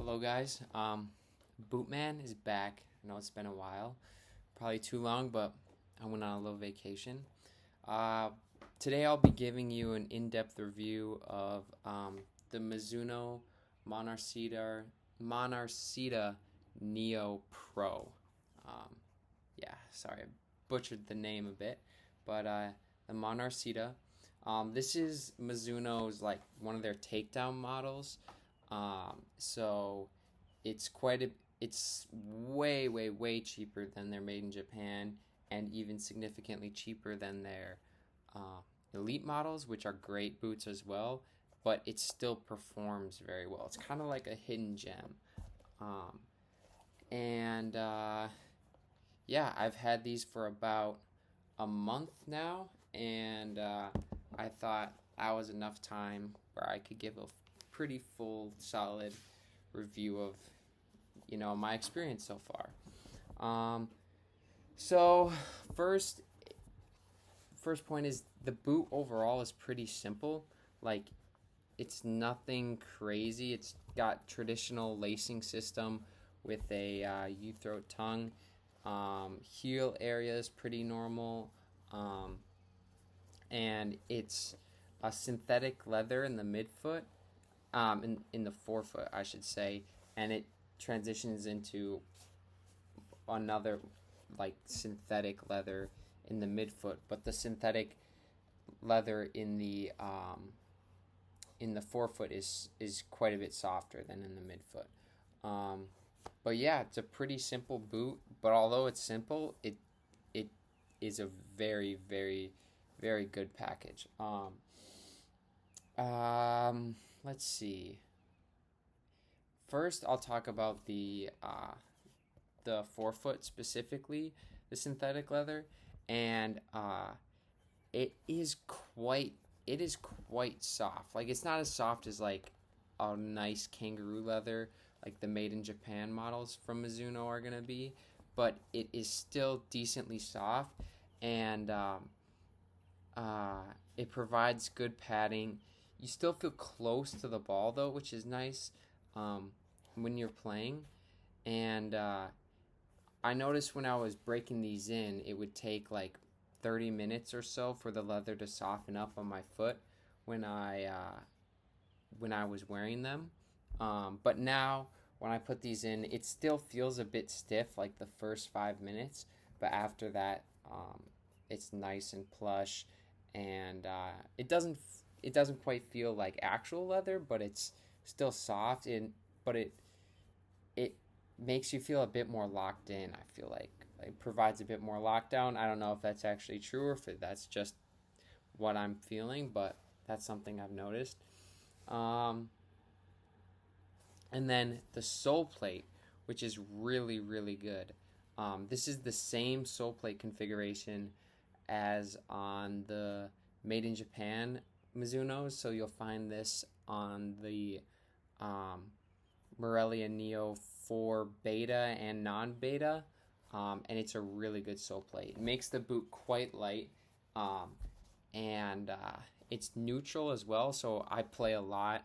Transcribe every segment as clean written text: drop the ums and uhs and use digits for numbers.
Hello guys. Bootman is back. I know it's been a while, probably too long, but I went on a little vacation. Uh, Today I'll be giving you an in-depth review of the Mizuno Monarcida Neo Pro. Um, yeah, sorry, I butchered the name a bit, but the Monarcida. This is Mizuno's like one of their takedown models. So it's way cheaper than their made in Japan, and even significantly cheaper than their elite models, which are great boots as well, but it still performs very well. It's kind of like a hidden gem. Um, and Yeah, I've had these for about a month now, and I thought that was enough time where I could give a pretty full, solid review of my experience so far. Um, so first, first point is the boot overall is pretty simple. Like it's nothing crazy. It's got traditional lacing system with a U-throat tongue. Heel area is pretty normal. Um, and it's a synthetic leather in the midfoot, in the forefoot, I should say, and it transitions into another like synthetic leather in the midfoot, but the synthetic leather in the forefoot is quite a bit softer than in the midfoot. Um, but yeah, it's a pretty simple boot. But although it's simple, it is a very good package. Let's see. First, I'll talk about the forefoot specifically, the synthetic leather, and it is quite it is quite soft. Like it's not as soft as like a nice kangaroo leather like the made in Japan models from Mizuno are gonna be, but it is still decently soft, and it provides good padding. You still feel close to the ball though, which is nice um, when you're playing. And I noticed when I was breaking these in, it would take like 30 minutes or so for the leather to soften up on my foot when I was wearing them. But now when I put these in, it still feels a bit stiff like the first 5 minutes, but after that, it's nice and plush, and it doesn't quite feel like actual leather, but it's still soft, and but it makes you feel a bit more locked in. I feel like it provides a bit more lockdown. I don't know if that's actually true or if that's just what I'm feeling, but that's something I've noticed. Um, and then the sole plate, which is really good. This is the same sole plate configuration as on the Made in Japan Mizunos, so you'll find this on the um, Morelia Neo 4 beta and non-beta, and it's a really good sole plate. It makes the boot quite light, um, and it's neutral as well, so I play a lot.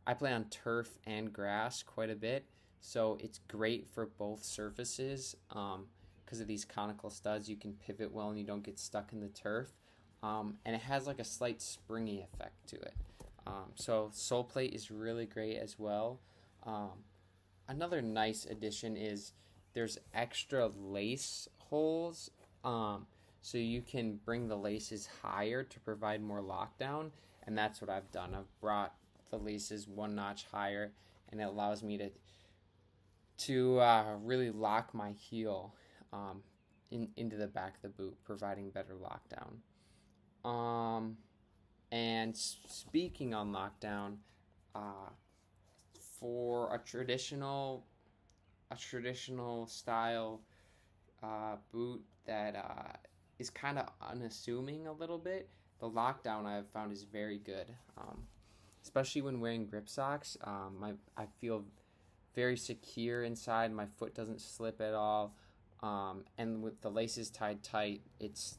I play on turf and grass quite a bit, so it's great for both surfaces. Because of these conical studs, you can pivot well and you don't get stuck in the turf. And it has like a slight springy effect to it. So sole plate is really great as well. Um, Another nice addition is there's extra lace holes, so you can bring the laces higher to provide more lockdown, and that's what I've done. I've brought the laces one notch higher, and it allows me to really lock my heel into the back of the boot, providing better lockdown. Um, and speaking on lockdown, uh, for a traditional style boot that is kind of unassuming a little bit, the lockdown I have found is very good. Especially when wearing grip socks, I feel very secure inside. My foot doesn't slip at all, and with the laces tied tight, it's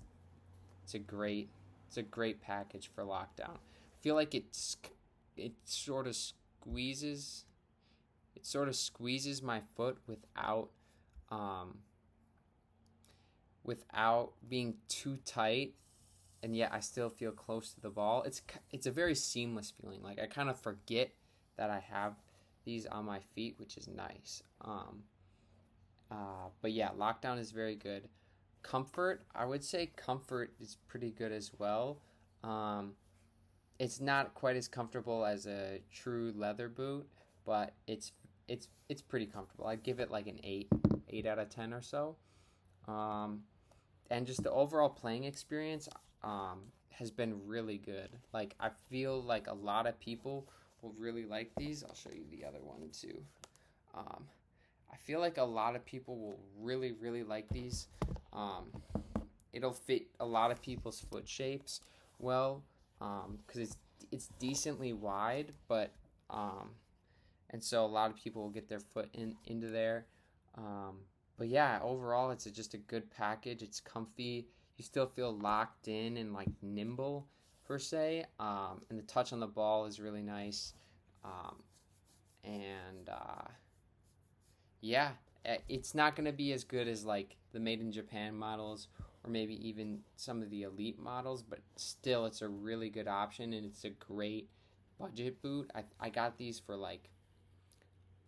a great it's a great package for lockdown. I feel like it sort of squeezes it sort of squeezes my foot without being too tight, and yet I still feel close to the ball. It's a very seamless feeling. Like I kind of forget that I have these on my feet, which is nice. But yeah, lockdown is very good. Comfort, I would say comfort is pretty good as well. It's not quite as comfortable as a true leather boot, but it's pretty comfortable. I'd give it like an 8 out of 10 or so. And just the overall playing experience has been really good. Like I feel like a lot of people will really like these. I'll show you the other one too. I feel like a lot of people will really, really like these. It'll fit a lot of people's foot shapes well, because it's decently wide, but and so a lot of people will get their foot into there. But yeah, overall it's just a good package. It's comfy. You still feel locked in and like nimble per se. And the touch on the ball is really nice. And yeah, it's not going to be as good as like the made in Japan models or maybe even some of the elite models, but still it's a really good option, and it's a great budget boot. I got these for like,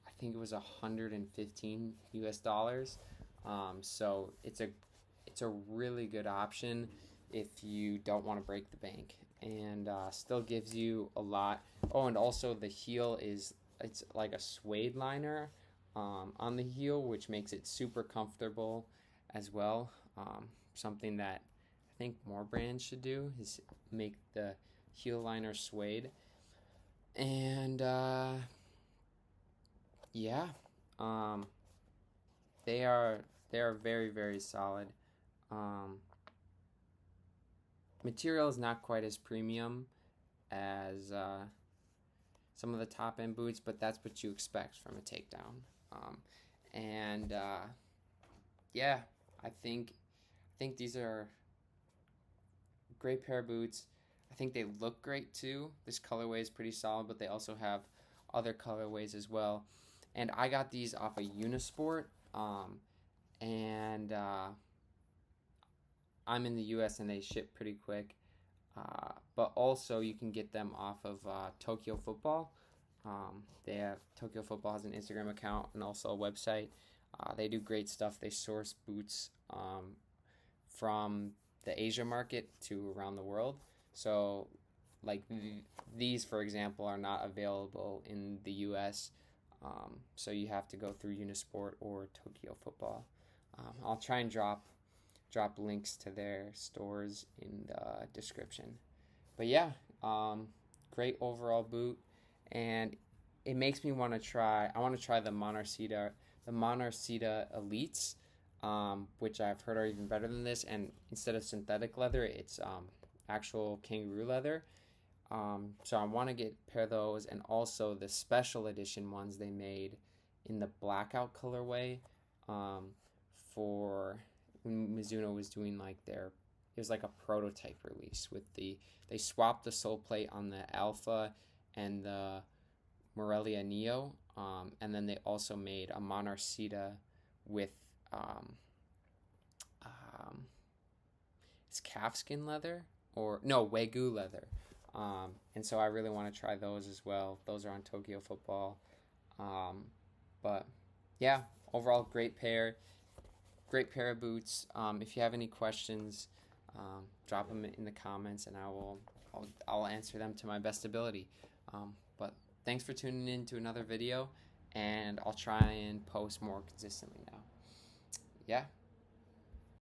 I think it was $115 US. So it's a really good option if you don't want to break the bank, and still gives you a lot. Oh, and also the heel it's like a suede liner on the heel, which makes it super comfortable as well. Something that I think more brands should do is make the heel liner suede. And yeah, they are very, very solid. Material is not quite as premium as some of the top end boots, but that's what you expect from a takedown. And yeah, I think these are a great pair of boots. I think they look great too. This colorway is pretty solid, but they also have other colorways as well. And I got these off of Unisport, and I'm in the US and they ship pretty quick. But also you can get them off of Tokyo Football. Tokyo Football has an Instagram account and also a website. They do great stuff. They source boots from the Asia market to around the world. So like these, for example, are not available in the US. So you have to go through Unisport or Tokyo Football. I'll try and drop links to their stores in the description. But yeah, great overall boot, and it makes me want to try. I want to try the Monarcida Elites, which I've heard are even better than this. And instead of synthetic leather, it's actual kangaroo leather. So I want to get a pair of those, and also the special edition ones they made in the blackout colorway for when Mizuno was doing like it was like a prototype release they swapped the sole plate on the Alpha and the Morelia Neo, and then they also made a Monarcida with it's calfskin leather, or no, Wagyu leather. And so I really want to try those as well. Those are on Tokyo Football. But yeah, overall great pair of boots. If you have any questions, drop them in the comments, and I'll answer them to my best ability. But thanks for tuning in to another video, and I'll try and post more consistently now. Yeah.